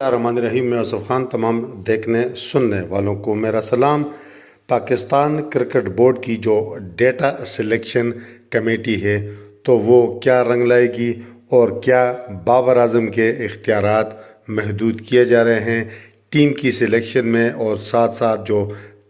रहमान रहीम। मैं यूसुफ खान। तमाम देखने सुनने वालों को मेरा सलाम। पाकिस्तान क्रिकेट बोर्ड की जो डेटा सिलेक्शन कमेटी है तो वो क्या रंग लाएगी और क्या बाबर आजम के इख्तियारात महदूद किए जा रहे हैं टीम की सिलेक्शन में, और साथ साथ जो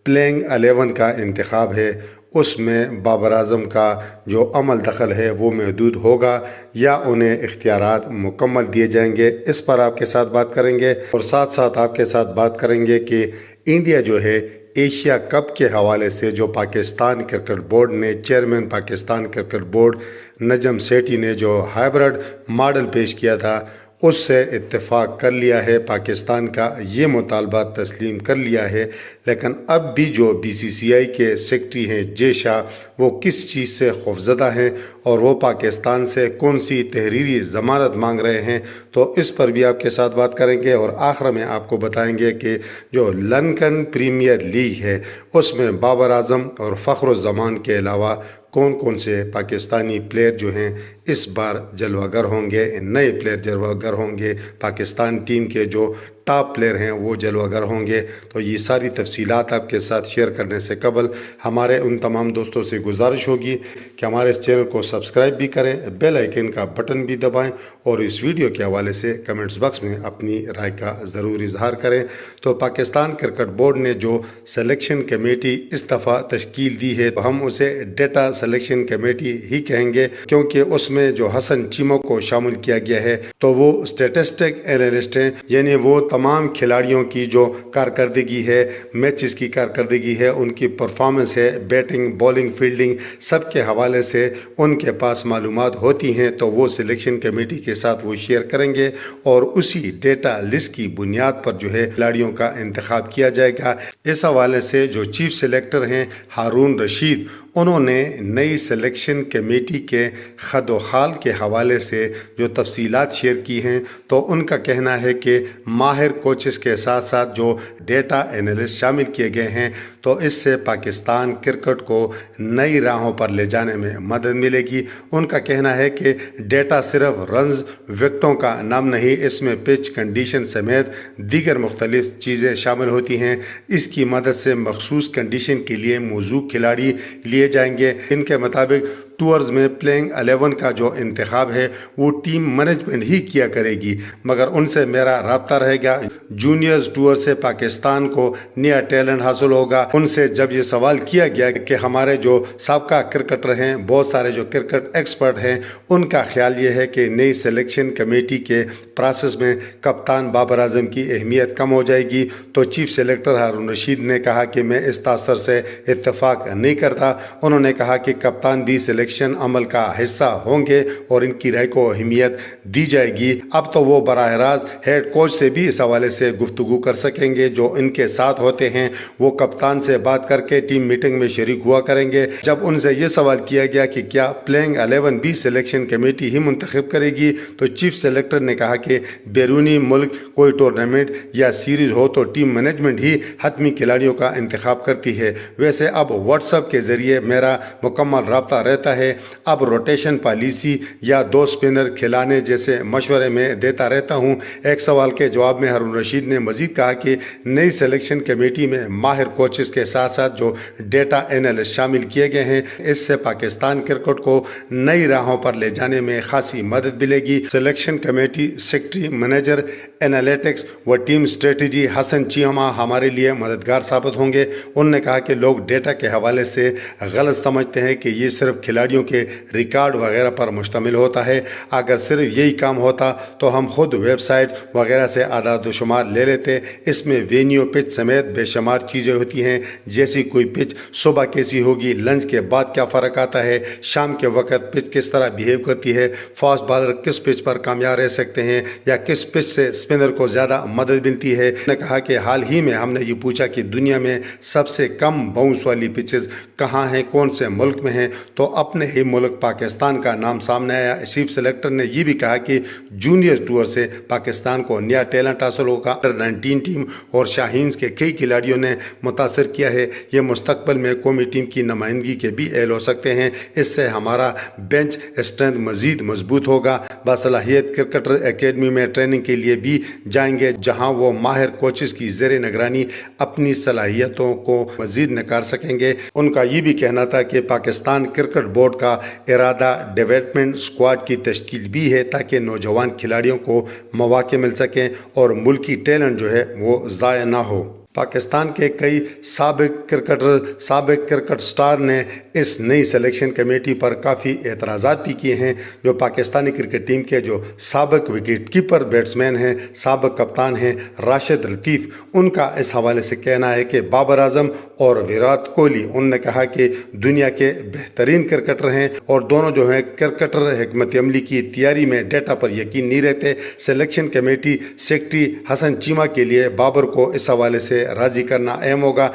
प्लेइंग 11 का इंतखाब है उसमें बाबर आजम का जो अमल दखल है वो महदूद होगा या उन्हें इख्तियारात मुकम्मल दिए जाएंगे, इस पर आपके साथ बात करेंगे। और साथ साथ आपके साथ बात करेंगे कि इंडिया जो है एशिया कप के हवाले से जो पाकिस्तान क्रिकेट बोर्ड ने, chairman Pakistan cricket board Najam Sethi ने जो हाइब्रिड मॉडल पेश किया था उससे इत्तेफाक कर लिया है, पाकिस्तान का ये मुतालबा तस्लीम कर लिया है। लेकिन अब भी जो बीसीसीआई के सेक्रेटरी हैं जे शाह, वो किस चीज़ से खौफजदा हैं और वो पाकिस्तान से कौन सी तहरीरी ज़मानत मांग रहे हैं, तो इस पर भी आपके साथ बात करेंगे। और आखिर में आपको बताएंगे कि जो लंदन प्रीमियर लीग है उसमें बाबर आजम और फ़ख्रुज़्ज़मान के अलावा कौन कौन से पाकिस्तानी प्लेयर जो हैं इस बार जलवागर होंगे, नए प्लेयर जलवागर होंगे, पाकिस्तान टीम के जो टॉप प्लेयर हैं वो जलवागर होंगे। तो ये सारी तफसीलात आपके साथ शेयर करने से कबल हमारे उन तमाम दोस्तों से गुजारिश होगी कि हमारे इस चैनल को सब्सक्राइब भी करें, बेल आइकन का बटन भी दबाएं और इस वीडियो के हवाले से कमेंट्स बॉक्स में अपनी राय का ज़रूर इजहार करें। तो पाकिस्तान क्रिकेट बोर्ड ने जो सिलेक्शन कमेटी इस दफ़ा तश्कील दी है तो हम उसे डेटा सिलेक्शन कमेटी ही कहेंगे, क्योंकि उसमें जो हसन चीमो को शामिल किया गया है तो वो स्टेटिस्टिक एनालिस्ट हैं, यानी वो तमाम खिलाड़ियों की जो कारकर्दगी है, मैचेस की कारकर्दगी है, उनकी परफॉर्मेंस है, बैटिंग बॉलिंग फील्डिंग सब के हवाले से उनके पास मालूमात होती हैं, तो वो सिलेक्शन कमेटी के साथ वो शेयर करेंगे और उसी डेटा लिस्ट की बुनियाद पर जो है खिलाड़ियों का इंतखाब किया जाएगा। इस हवाले से जो चीफ सेलेक्टर हैं हारून रशीद, उन्होंने नई सिलेक्शन कमेटी के खदोखाल के हवाले से जो तफसीलात शेयर की हैं, तो उनका कहना है कि माहिर कोचेस के साथ साथ जो डेटा एनालिस्ट शामिल किए गए हैं तो इससे पाकिस्तान क्रिकेट को नई राहों पर ले जाने में मदद मिलेगी। उनका कहना है कि डेटा सिर्फ रन्स विकेटों का नाम नहीं, इसमें पिच कंडीशन समेत दीगर मुख्तलिफ चीज़ें शामिल होती हैं। इसकी मदद से मखसूस कंडीशन के लिए मौजूद खिलाड़ी लिए जाएंगे। इनके मुताबिक टूर्स में प्लेइंग 11 का जो इंतखाब है वो टीम मैनेजमेंट ही किया करेगी, मगर उनसे मेरा राब्ता रहेगा। जूनियर्स टूर से पाकिस्तान को नया टैलेंट हासिल होगा। उनसे जब ये सवाल किया गया कि हमारे जो साबका क्रिकेटर हैं, बहुत सारे जो क्रिकेट एक्सपर्ट हैं, उनका ख्याल ये है कि नई सिलेक्शन कमेटी के प्रोसेस में कप्तान बाबर आजम की अहमियत कम हो जाएगी, तो चीफ सेलेक्टर हारून रशीद ने कहा कि मैं इस तासर से इत्तेफाक नहीं करता। उन्होंने कहा कि कप्तान भी सिलेक्शन अमल का हिस्सा होंगे और इनकी राय को अहमियत दी जाएगी। अब तो वो बराह रास्त हेड कोच से भी इस हवाले से गुफ्तगू कर सकेंगे, जो इनके साथ होते हैं वो कप्तान से बात करके टीम मीटिंग में शरीक हुआ करेंगे। जब उनसे ये सवाल किया गया कि क्या प्लेइंग 11 भी सिलेक्शन कमेटी ही मुंतखब करेगी, तो चीफ सेलेक्टर ने कहा कि बैरूनी मुल्क कोई टूर्नामेंट या सीरीज हो तो टीम मैनेजमेंट ही हतमी खिलाड़ियों का इंतखाब करती है। वैसे अब व्हाट्सएप के जरिए मेरा मुकम्मल राब्ता रहता है। अब रोटेशन पॉलिसी या दो स्पिनर खिलाने जैसे मशवरे में देता रहता हूं। एक सवाल के जवाब में हारून रशीद ने मजीद कहा कि नई सिलेक्शन कमेटी में माहिर कोचेस के साथ साथ जो डेटा एनालिस्ट शामिल किए गए हैं, इससे पाकिस्तान क्रिकेट को नई राहों पर ले जाने में खासी मदद मिलेगी। Selection committee secretary, manager analytics व टीम स्ट्रेटजी हसन चीमा हमारे लिए मददगार साबित होंगे। उन्होंने कहा कि लोग डेटा के हवाले से गलत समझते हैं कि ये सिर्फ खिलाड़ियों के रिकॉर्ड वगैरह पर मुश्तमिल होता है। अगर सिर्फ यही काम होता तो हम खुद वेबसाइट वगैरह से आदाद व शुमार ले लेते। इसमें वेन्यू, पिच समेत बेशुमार चीज़ें होती हैं, जैसी कोई पिच सुबह कैसी होगी, लंच के बाद क्या फ़र्क आता है, शाम के वक्त पिच किस तरह बिहेव करती है, फास्ट बॉलर किस पिच पर कामयाब रह सकते हैं या किस पिच से स्पिनर को ज़्यादा मदद मिलती है। उन्होंने कहा कि हाल ही में हमने ये पूछा कि दुनिया में सबसे कम बाउंस वाली पिचेस कहाँ हैं, कौन से मुल्क में हैं, तो अब अपने ही मुल्क पाकिस्तान का नाम सामने आया। चीफ सेलेक्टर ने ये भी कहा कि जूनियर टूर से पाकिस्तान को नया टैलेंट हासिल होगा। अंडर-19 टीम और शाहीन्स के कई खिलाड़ियों ने मुतासर किया है। ये मुस्तकबिल में कौमी टीम की नुमाइंदगी के भी अहल हो सकते हैं। इससे हमारा बेंच स्ट्रेंथ मजीद मजबूत होगा। बासलाहियत क्रिकेटर एकेडमी में ट्रेनिंग के लिए भी जाएंगे, जहां वो माहिर कोचेस की ज़ेर निगरानी अपनी सलाहियतों को मजीद निखार सकेंगे। उनका ये भी कहना था कि पाकिस्तान क्रिकेट बोर्ड का इरादा डेवलपमेंट स्क्वाड की तश्कील भी है, ताकि नौजवान खिलाड़ियों को मौके मिल सकें और मुल्की टैलेंट जो है वो ज़ाया ना हो। पाकिस्तान के कई साबिक क्रिकेट स्टार ने इस नई सिलेक्शन कमेटी पर काफ़ी एतराज़ात भी किए हैं। जो पाकिस्तानी क्रिकेट टीम के जो साबिक विकेट कीपर बैट्समैन हैं, साबिक कप्तान हैं राशिद लतीफ़, उनका इस हवाले से कहना है कि बाबर आजम और विराट कोहली, उन्होंने कहा कि दुनिया के बेहतरीन क्रिकेटर हैं और दोनों जो हैं क्रिकेटर हिकमत अमली की तैयारी में डेटा पर यकीन नहीं रहते। Selection committee secretary Hasan Cheema के लिए बाबर को इस हवाले से राजी करना अहम होगा।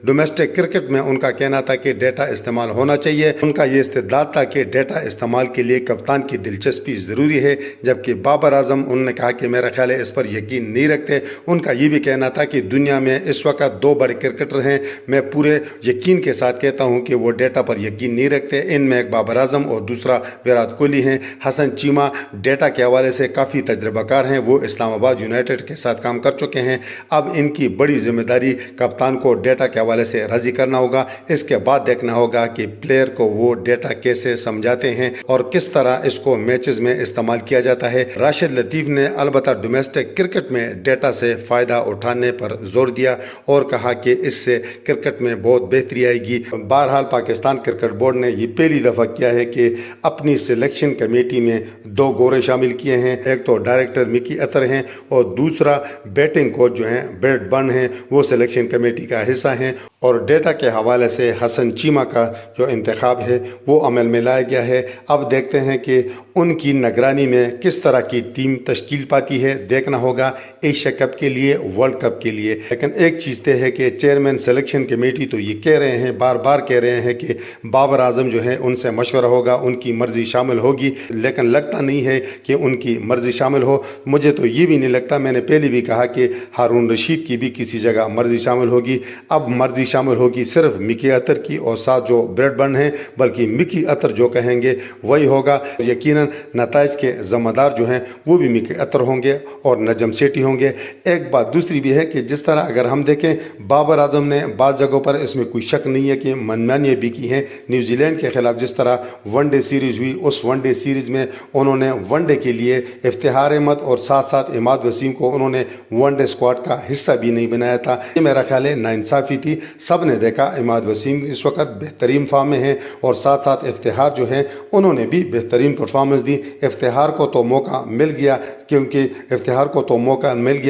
डोमेस्टिक क्रिकेट में उनका कहना था कि डेटा इस्तेमाल होना चाहिए। उनका ये इस्तेदलाल था कि डेटा इस्तेमाल के लिए कप्तान की दिलचस्पी ज़रूरी है, जबकि बाबर आजम, उन्होंने कहा कि मेरा ख्याल है इस पर यकीन नहीं रखते। उनका ये भी कहना था कि दुनिया में इस वक्त दो बड़े क्रिकेटर हैं, मैं पूरे यकीन के साथ कहता हूँ कि वो डेटा पर यकीन नहीं रखते। इनमें एक बाबर आजम और दूसरा विराट कोहली हैं। हसन चीमा डेटा के हवाले से काफ़ी तजर्बाकार हैं, वो इस्लामाबाद यूनाइटेड के साथ काम कर चुके हैं। अब इनकी बड़ी जिम्मेदारी कप्तान को डेटा के हवाले से राजी करना होगा। इसके बाद देखना होगा कि प्लेयर को वो डेटा कैसे समझाते हैं और किस तरह इसको मैचेस में इस्तेमाल किया जाता है। राशिद लतीफ़ ने अलबत्ता डोमेस्टिक क्रिकेट में डेटा से फ़ायदा उठाने पर जोर दिया और कहा कि इससे क्रिकेट में बहुत बेहतरी आएगी। बहरहाल पाकिस्तान क्रिकेट बोर्ड ने ये पहली दफ़ा किया है कि अपनी सिलेक्शन कमेटी में दो गोरे शामिल किए हैं। एक तो डायरेक्टर मिकी अतर हैं और दूसरा बैटिंग कोच जो हैं ब्रैड बर्न हैं, वो सिलेक्शन कमेटी का हिस्सा हैं। और डेटा के हवाले से हसन चीमा का जो इंतखाब है वो अमल में लाया गया है। अब देखते हैं कि उनकी निगरानी में किस तरह की टीम तश्कील पाती है, देखना होगा एशिया कप के लिए, वर्ल्ड कप के लिए। लेकिन एक चीज़ तय है कि चेयरमैन सिलेक्शन कमेटी तो ये कह रहे हैं, बार बार कह रहे हैं कि बाबर आजम जो है उनसे मशवरा होगा, उनकी मर्ज़ी शामिल होगी, लेकिन लगता नहीं है कि उनकी मर्ज़ी शामिल हो। मुझे तो ये भी नहीं लगता, मैंने पहले भी कहा कि हारून रशीद की भी किसी जगह मर्ज़ी शामिल होगी। अब मर्ज़ी शामिल होगी सिर्फ मिकी अतर की और साथ जो ब्रैड बर्न हैं, बल्कि मिकी अतर जो कहेंगे वही होगा। यकीनन नताइज के ज़िम्मेदार जो हैं वो भी मिकी अतर होंगे और नजम सेठी होंगे। एक बात दूसरी भी है कि जिस तरह अगर हम देखें, बाबर आजम ने बाज़ जगहों पर, इसमें कोई शक नहीं है कि मनमानियाँ भी की हैं। न्यूजीलैंड के खिलाफ जिस तरह वनडे सीरीज़ हुई, उस वनडे सीरीज़ में उन्होंने वनडे के लिए इफ्तिखार अहमद और साथ साथ इमाद वसीम को उन्होंने वनडे स्क्वाड का हिस्सा भी नहीं बनाया था। ये मेरा ख्याल है नाइंसाफ़ी थी। सब ने देखा इमाद वसीम इस वक्त बेहतरीन फॉर्म में हैं और साथ साथ इफ्तिखार जो है उन्होंने भी बेहतरीन परफॉर्मेंस दी। इफ्तिखार को तो मौका मिल गया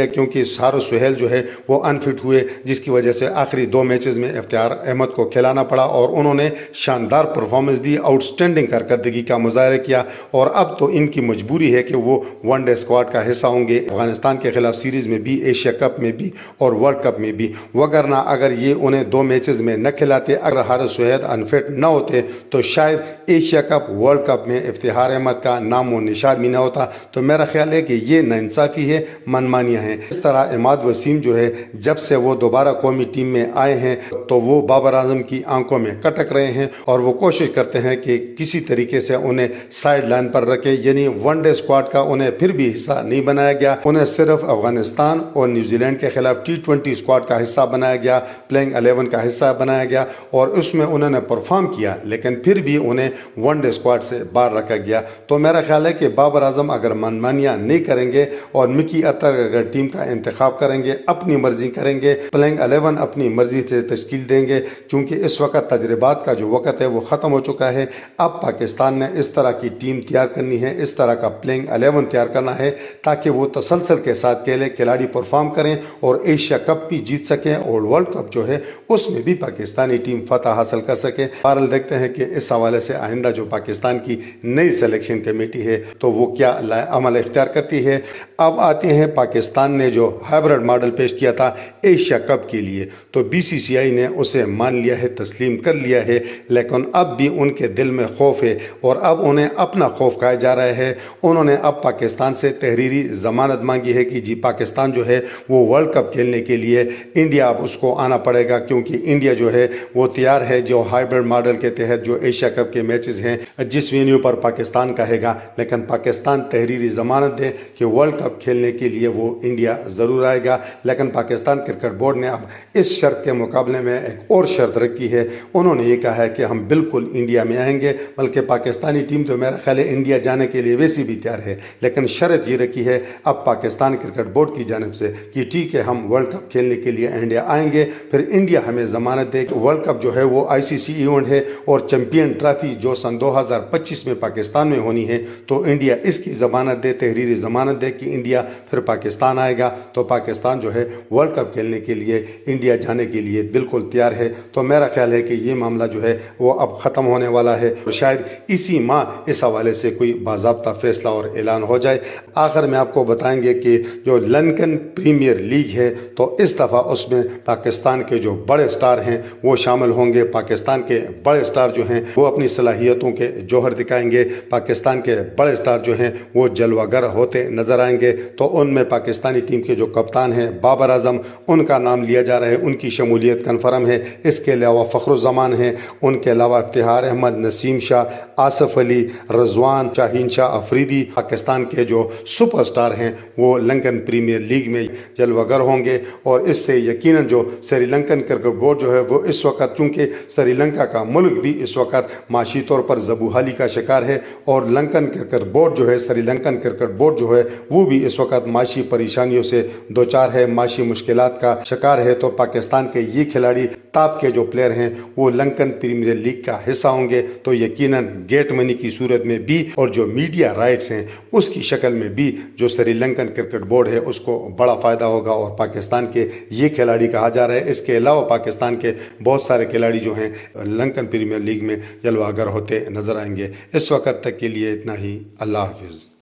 क्योंकि सारो सुहेल जो है वो अनफिट हुए, जिसकी वजह से आखिरी दो मैचेस में इफ्तिखार अहमद को खिलाना पड़ा और उन्होंने शानदार परफॉर्मेंस दी, आउटस्टैंडिंग कारकर्दगी का मुजाहरा किया। और अब तो इनकी मजबूरी है कि वो वनडे स्क्वाड का हिस्सा होंगे, अफगानिस्तान के खिलाफ सीरीज़ में भी, एशिया कप में भी और वर्ल्ड कप में भी। वगरना अगर ये उन्हें दो मैचेस में न खिलाते, अगर हारिस सुहेल अनफिट न होते, तो शायद एशिया कप, वर्ल्ड कप में इफ्तिखार अहमद का नाम व निशान भी न होता। तो मेरा ख्याल है कि ये नाइंसाफ़ी है, मनमानियाँ हैं। इस तरह इमाद वसीम जो है, जब से वो दोबारा कौमी टीम में आए हैं तो वो बाबर आजम की आंखों में कटक रहे हैं और वो कोशिश करते हैं कि किसी तरीके से उन्हें साइड लाइन पर रखे, यानी वनडे स्क्वाड का उन्हें फिर भी हिस्सा नहीं बनाया गया। उन्हें सिर्फ अफगानिस्तान और न्यूजीलैंड के खिलाफ T20 स्क्वाड का हिस्सा बनाया गया, प्लेइंग 11 का हिस्सा बनाया गया और उसमें उन्होंने परफॉर्म किया, लेकिन फिर भी उन्हें वनडे स्क्वाड से बाहर रखा गया। तो मेरा ख्याल है कि बाबर आजम अगर मनमानियाँ नहीं करेंगे और मिकी अतर अगर टीम का इंतखाब करेंगे, अपनी मर्जी करेंगे, प्लेइंग 11 अपनी मर्जी से तश्कील देंगे, क्योंकि इस वक्त तजर्बात का जो वक्त है वो ख़त्म हो चुका है। अब पाकिस्तान ने इस तरह की टीम तैयार करनी है, इस तरह का प्लेइंग 11 तैयार करना है ताकि वो तसलसल के साथ खिलाड़ी परफॉर्म करें और एशिया कप भी जीत सकें और वर्ल्ड कप जो है اس میں بھی پاکستانی ٹیم فتح حاصل کر سکے۔ بہرحال دیکھتے ہیں کہ اس حوالے سے آئندہ جو پاکستان کی نئی سلیکشن کمیٹی ہے تو وہ کیا عمل اختیار کرتی ہے۔ اب آتے ہیں پاکستان نے جو ہائبرڈ ماڈل پیش کیا تھا ایشیا کپ کے لیے، تو بی سی سی آئی نے اسے مان لیا ہے، تسلیم کر لیا ہے، لیکن اب بھی ان کے دل میں خوف ہے اور اب انہیں اپنا خوف کھایا جا رہا ہے۔ انہوں نے اب پاکستان سے تحریری ضمانت مانگی ہے کہ جی پاکستان جو ہے وہ ورلڈ کپ کھیلنے کے لیے انڈیا اب اس کو آنا پڑے گا، کیونکہ انڈیا جو ہے وہ تیار ہے جو ہائبرڈ ماڈل کے تحت جو ایشیا کپ کے میچز ہیں جس وینیو پر پاکستان کہے گا، لیکن پاکستان تحریری ضمانت دے کہ ورلڈ کپ کھیلنے کے لیے وہ انڈیا ضرور آئے گا۔ لیکن پاکستان کرکٹ بورڈ نے اب اس شرط کے مقابلے میں ایک اور شرط رکھی ہے۔ انہوں نے یہ کہا ہے کہ ہم بالکل انڈیا میں آئیں گے، بلکہ پاکستانی ٹیم تو میرا خیال ہے انڈیا جانے کے لیے ویسی بھی تیار ہے، لیکن شرط یہ رکھی ہے اب پاکستان کرکٹ بورڈ کی جانب سے کہ ٹھیک ہے ہم ورلڈ کپ کھیلنے کے لیے انڈیا آئیں گے، پھر انڈیا ہمیں ضمانت دے کہ ورلڈ کپ جو ہے وہ آئی سی سی ایونٹ ہے اور چیمپئن ٹرافی جو سن 2025 میں پاکستان میں ہونی ہے، تو انڈیا اس کی ضمانت دے، تحریری ضمانت دے کہ انڈیا پھر پاکستان آئے گا، تو پاکستان جو ہے ورلڈ کپ کھیلنے کے لیے انڈیا جانے کے لیے بالکل تیار ہے۔ تو میرا خیال ہے کہ یہ معاملہ جو ہے وہ اب ختم ہونے والا ہے اور شاید اسی ماہ اس حوالے سے کوئی باضابطہ فیصلہ اور اعلان ہو جائے۔ آخر میں آپ کو بتائیں گے کہ جو لنکن پریمیئر لیگ ہے تو اس دفعہ اس میں پاکستان کے جو بڑے سٹار ہیں وہ شامل ہوں گے۔ پاکستان کے بڑے سٹار جو ہیں وہ اپنی صلاحیتوں کے جوہر دکھائیں گے، پاکستان کے بڑے سٹار جو ہیں وہ جلوہ گر ہوتے نظر آئیں گے۔ تو ان میں پاکستانی ٹیم کے جو کپتان ہیں بابر اعظم، ان کا نام لیا جا رہا ہے، ان کی شمولیت کنفرم ہے۔ اس کے علاوہ فخر الزمان ہیں، ان کے علاوہ افتخار احمد، نسیم شاہ، آصف علی، رضوان، شاہین شاہ افریدی، پاکستان کے جو سپر سٹار ہیں وہ لنکن پریمیئر لیگ میں جلوہ گر ہوں گے۔ اور اس سے یقیناً جو سری لنکن کرکٹ بورڈ جو ہے وہ اس وقت، چونکہ سری لنکا کا ملک بھی اس وقت معاشی طور پر زبوحالی کا شکار ہے اور لنکن کرکٹ بورڈ جو ہے، سری لنکن کرکٹ بورڈ جو ہے وہ بھی اس وقت معاشی پریشانیوں سے دوچار ہے، معاشی مشکلات کا شکار ہے۔ تو پاکستان کے یہ کھلاڑی ٹاپ کے جو پلیئر ہیں وہ لنکن پریمیئر لیگ کا حصہ ہوں گے، تو یقیناً گیٹ منی کی صورت میں بھی اور جو میڈیا رائٹس ہیں اس کی شکل میں بھی جو سری لنکن کرکٹ بورڈ ہے اس کو بڑا فائدہ ہوگا اور پاکستان کے یہ کھلاڑی کہا جا رہا ہے۔ اس کے علاوہ پاکستان کے بہت سارے کھلاڑی جو ہیں لنکن پریمیئر لیگ میں جلوہ گر ہوتے نظر آئیں گے۔ اس وقت تک کے لیے اتنا ہی، اللہ حافظ۔